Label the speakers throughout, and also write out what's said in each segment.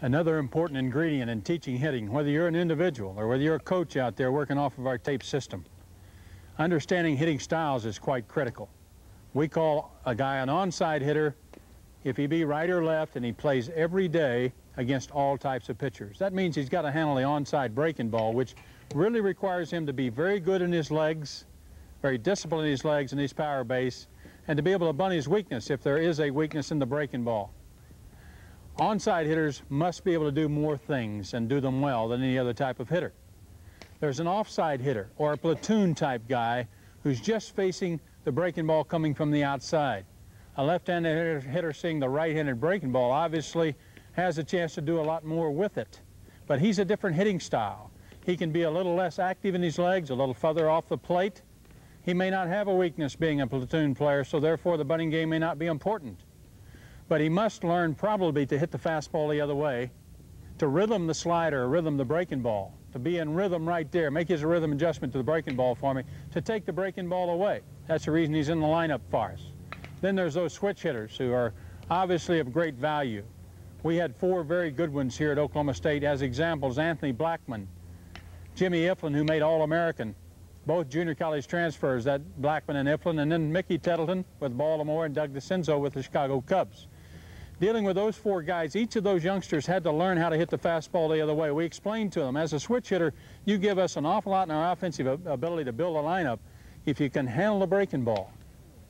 Speaker 1: Another important ingredient in teaching hitting, whether you're an individual or whether you're a coach out there working off of our tape system, understanding hitting styles is quite critical. We call a guy an onside hitter if he be right or left and he plays every day against all types of pitchers. That means he's got to handle the onside breaking ball, which really requires him to be very good in his legs, very disciplined in his legs and his power base, and to be able to bunt his weakness if there is a weakness in the breaking ball. Onside hitters must be able to do more things and do them well than any other type of hitter. There's an offside hitter or a platoon type guy who's just facing the breaking ball coming from the outside. A left-handed hitter seeing the right-handed breaking ball obviously has a chance to do a lot more with it. But he's a different hitting style. He can be a little less active in his legs, a little further off the plate. He may not have a weakness being a platoon player, so therefore the bunting game may not be important. But he must learn probably to hit the fastball the other way, to rhythm the slider or rhythm the breaking ball, to be in rhythm right there, make his rhythm adjustment to the breaking ball for me, to take the breaking ball away. That's the reason he's in the lineup for us. Then there's those switch hitters who are obviously of great value. We had 4 very good ones here at Oklahoma State. As examples, Anthony Blackman, Jimmy Iflin, who made All-American, both junior college transfers, that Blackman and Iflin, and then Mickey Tettleton with Baltimore and Doug DeCenzo with the Chicago Cubs. Dealing with those 4 guys, each of those youngsters had to learn how to hit the fastball the other way. We explained to them, as a switch hitter, you give us an awful lot in our offensive ability to build a lineup if you can handle the breaking ball.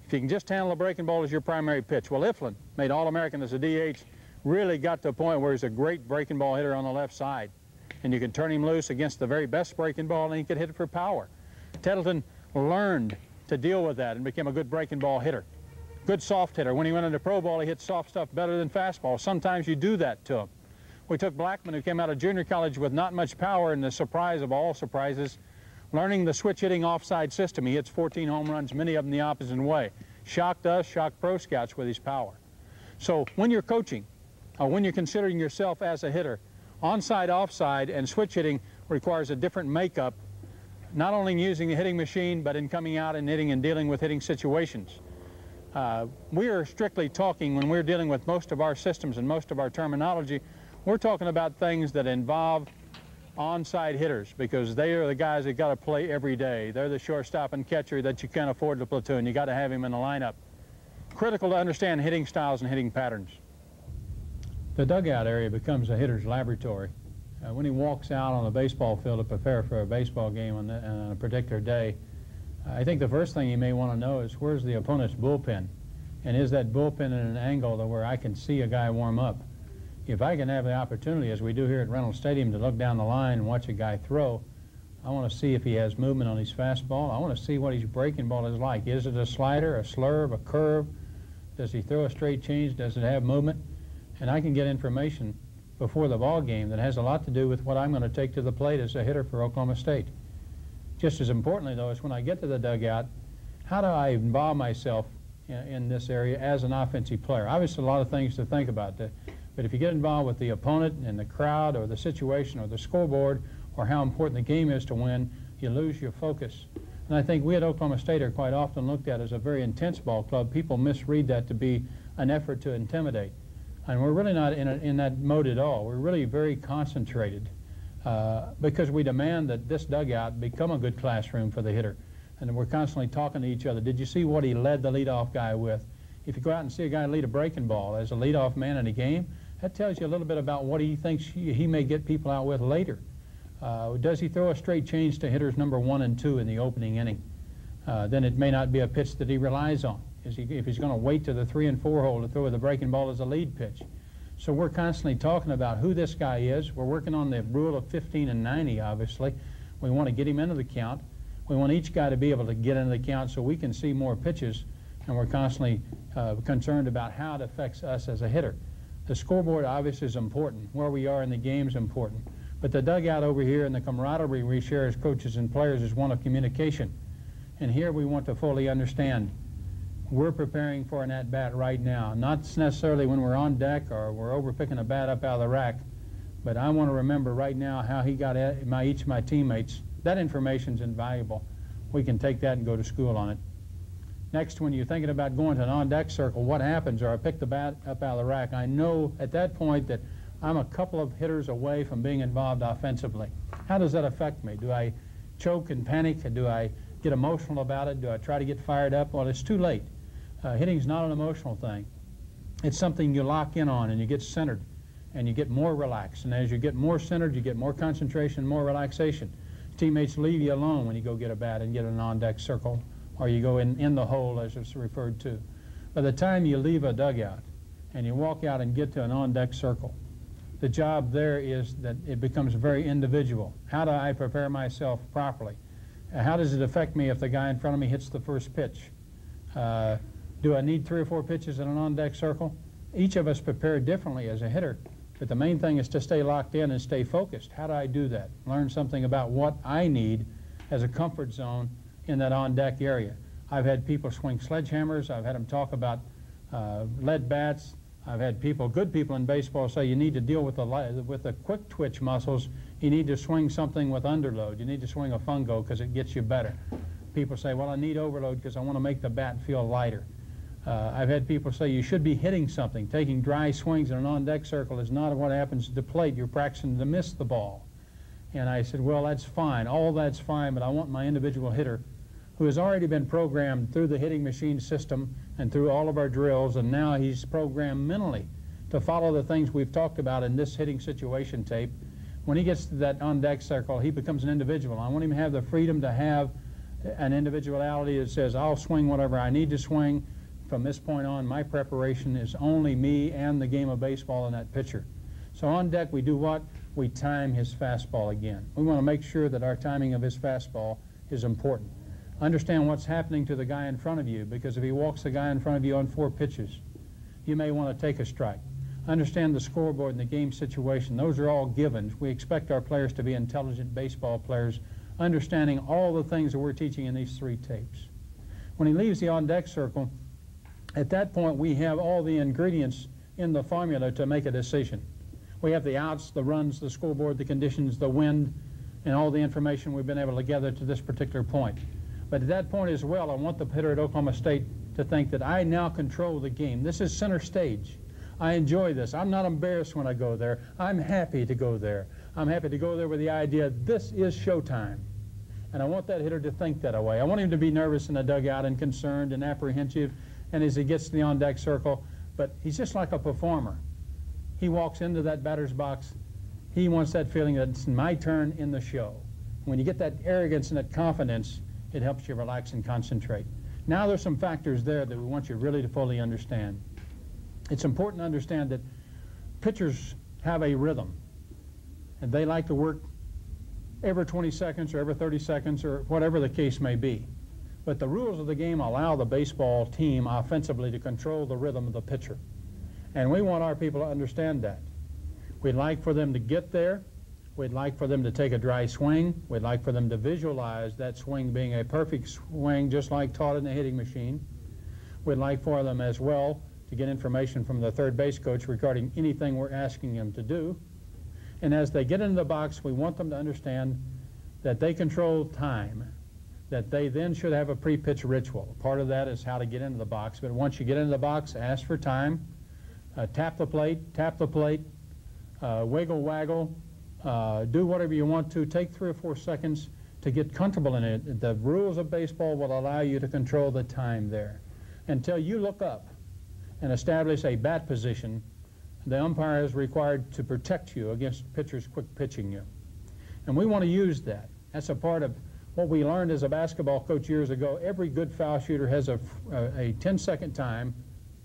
Speaker 1: If you can just handle the breaking ball as your primary pitch. Well, Iflin, made All-American as a DH, really got to a point where he's a great breaking ball hitter on the left side. And you can turn him loose against the very best breaking ball, and he could hit it for power. Tettleton learned to deal with that and became a good breaking ball hitter. Good soft hitter. When he went into pro ball, he hit soft stuff better than fastball. Sometimes you do that to him. We took Blackman, who came out of junior college with not much power, and the surprise of all surprises, learning the switch hitting offside system. He hits 14 home runs, many of them the opposite way. Shocked us, shocked pro scouts with his power. So when you're coaching, or when you're considering yourself as a hitter, onside, offside, and switch hitting requires a different makeup, not only in using the hitting machine, but in coming out and hitting and dealing with hitting situations. We are strictly talking, when we're dealing with most of our systems and most of our terminology, we're talking about things that involve onside hitters, because they are the guys that got to play every day. They're the shortstop and catcher that you can't afford to platoon. You got to have him in the lineup. Critical to understand hitting styles and hitting patterns. The dugout area becomes a hitter's laboratory. When he walks out on the baseball field to prepare for a baseball game on a particular day, I think the first thing you may want to know is, where's the opponent's bullpen? And is that bullpen at an angle to where I can see a guy warm up? If I can have the opportunity, as we do here at Reynolds Stadium, to look down the line and watch a guy throw, I want to see if he has movement on his fastball. I want to see what his breaking ball is like. Is it a slider, a slurve, a curve? Does he throw a straight change? Does it have movement? And I can get information before the ball game that has a lot to do with what I'm going to take to the plate as a hitter for Oklahoma State. Just as importantly, though, is when I get to the dugout, how do I involve myself in this area as an offensive player? Obviously, a lot of things to think about, but if you get involved with the opponent and the crowd or the situation or the scoreboard or how important the game is to win, you lose your focus. And I think we at Oklahoma State are quite often looked at as a very intense ball club. People misread that to be an effort to intimidate. And we're really not in that mode at all. We're really very concentrated. Because we demand that this dugout become a good classroom for the hitter. And we're constantly talking to each other. Did you see what he led the leadoff guy with? If you go out and see a guy lead a breaking ball as a leadoff man in a game, that tells you a little bit about what he thinks he may get people out with later. Does he throw a straight change to hitters number 1 and 2 in the opening inning? Then it may not be a pitch that he relies on. If he's going to wait to the 3 and 4 hole to throw the breaking ball as a lead pitch. So we're constantly talking about who this guy is. We're working on the rule of 15 and 90, obviously. We want to get him into the count. We want each guy to be able to get into the count so we can see more pitches, and we're constantly concerned about how it affects us as a hitter. The scoreboard obviously is important. Where we are in the game is important. But the dugout over here and the camaraderie we share as coaches and players is one of communication. And here we want to fully understand we're preparing for an at-bat right now, not necessarily when we're on deck or we're over picking a bat up out of the rack, but I want to remember right now how he got each of my teammates. That information's invaluable. We can take that and go to school on it. Next, when you're thinking about going to an on-deck circle, what happens? Or I pick the bat up out of the rack. I know at that point that I'm a couple of hitters away from being involved offensively. How does that affect me? Do I choke and panic? Do I get emotional about it? Do I try to get fired up? Well, it's too late. Hitting's not an emotional thing. It's something you lock in on and you get centered and you get more relaxed. And as you get more centered, you get more concentration, more relaxation. Teammates leave you alone when you go get a bat and get an on-deck circle, or you go in the hole, as it's referred to. By the time you leave a dugout and you walk out and get to an on-deck circle, the job there is that it becomes very individual. How do I prepare myself properly? How does it affect me if the guy in front of me hits the first pitch? Do I need 3 or 4 pitches in an on-deck circle? Each of us prepare differently as a hitter, but the main thing is to stay locked in and stay focused. How do I do that? Learn something about what I need as a comfort zone in that on-deck area. I've had people swing sledgehammers. I've had them talk about lead bats. I've had people, good people in baseball, say you need to deal with the quick twitch muscles. You need to swing something with underload. You need to swing a fungo because it gets you better. People say, well, I need overload because I want to make the bat feel lighter. I've had people say you should be hitting something. Taking dry swings in an on-deck circle is not what happens at the plate. You're practicing to miss the ball. And I said, well, that's fine. All that's fine, but I want my individual hitter, who has already been programmed through the hitting machine system and through all of our drills, and now he's programmed mentally to follow the things we've talked about in this hitting situation tape. When he gets to that on-deck circle, he becomes an individual. I want him to have the freedom to have an individuality that says, I'll swing whatever I need to swing. From this point on, my preparation is only me and the game of baseball and that pitcher. So on deck, we do what? We time his fastball again. We want to make sure that our timing of his fastball is important. Understand what's happening to the guy in front of you, because if he walks the guy in front of you on 4 pitches, you may want to take a strike. Understand the scoreboard and the game situation. Those are all givens. We expect our players to be intelligent baseball players, understanding all the things that we're teaching in these 3 tapes. When he leaves the on-deck circle, at that point, we have all the ingredients in the formula to make a decision. We have the outs, the runs, the scoreboard, the conditions, the wind, and all the information we've been able to gather to this particular point. But at that point as well, I want the hitter at Oklahoma State to think that I now control the game. This is center stage. I enjoy this. I'm not embarrassed when I go there. I'm happy to go there. I'm happy to go there with the idea this is showtime. And I want that hitter to think that way. I want him to be nervous in the dugout and concerned and apprehensive, and as he gets to the on-deck circle, but he's just like a performer. He walks into that batter's box. He wants that feeling that it's my turn in the show. When you get that arrogance and that confidence, it helps you relax and concentrate. Now there's some factors there that we want you really to fully understand. It's important to understand that pitchers have a rhythm, and they like to work every 20 seconds or every 30 seconds or whatever the case may be. But the rules of the game allow the baseball team offensively to control the rhythm of the pitcher. And we want our people to understand that. We'd like for them to get there. We'd like for them to take a dry swing. We'd like for them to visualize that swing being a perfect swing, just like taught in the hitting machine. We'd like for them as well to get information from the third base coach regarding anything we're asking them to do. And as they get into the box, we want them to understand that they control time, that they then should have a pre-pitch ritual. Part of that is how to get into the box, but once you get into the box, ask for time, tap the plate, wiggle, waggle, do whatever you want to, take 3 or 4 seconds to get comfortable in it. The rules of baseball will allow you to control the time there. Until you look up and establish a bat position, the umpire is required to protect you against pitchers quick pitching you. And we want to use that. That's a part of what we learned as a basketball coach years ago. Every good foul shooter has a 10-second time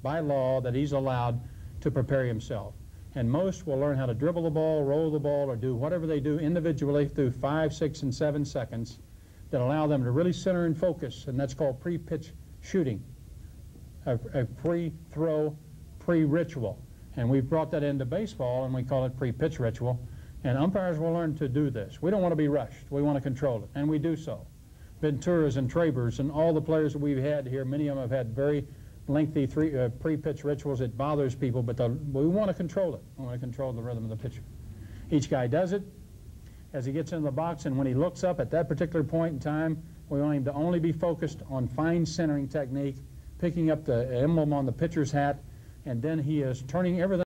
Speaker 1: by law that he's allowed to prepare himself. And most will learn how to dribble the ball, roll the ball, or do whatever they do individually through 5, 6, and 7 seconds that allow them to really center and focus, and that's called pre-pitch shooting, a pre-throw, pre-ritual. And we've brought that into baseball, and we call it pre-pitch ritual. And umpires will learn to do this. We don't want to be rushed. We want to control it, and we do so. Venturas and Trabers and all the players that we've had here, many of them have had very lengthy pre-pitch rituals. It bothers people, but we want to control it. We want to control the rhythm of the pitcher. Each guy does it as he gets into the box, and when he looks up at that particular point in time, we want him to only be focused on fine centering technique, picking up the emblem on the pitcher's hat, and then he is turning everything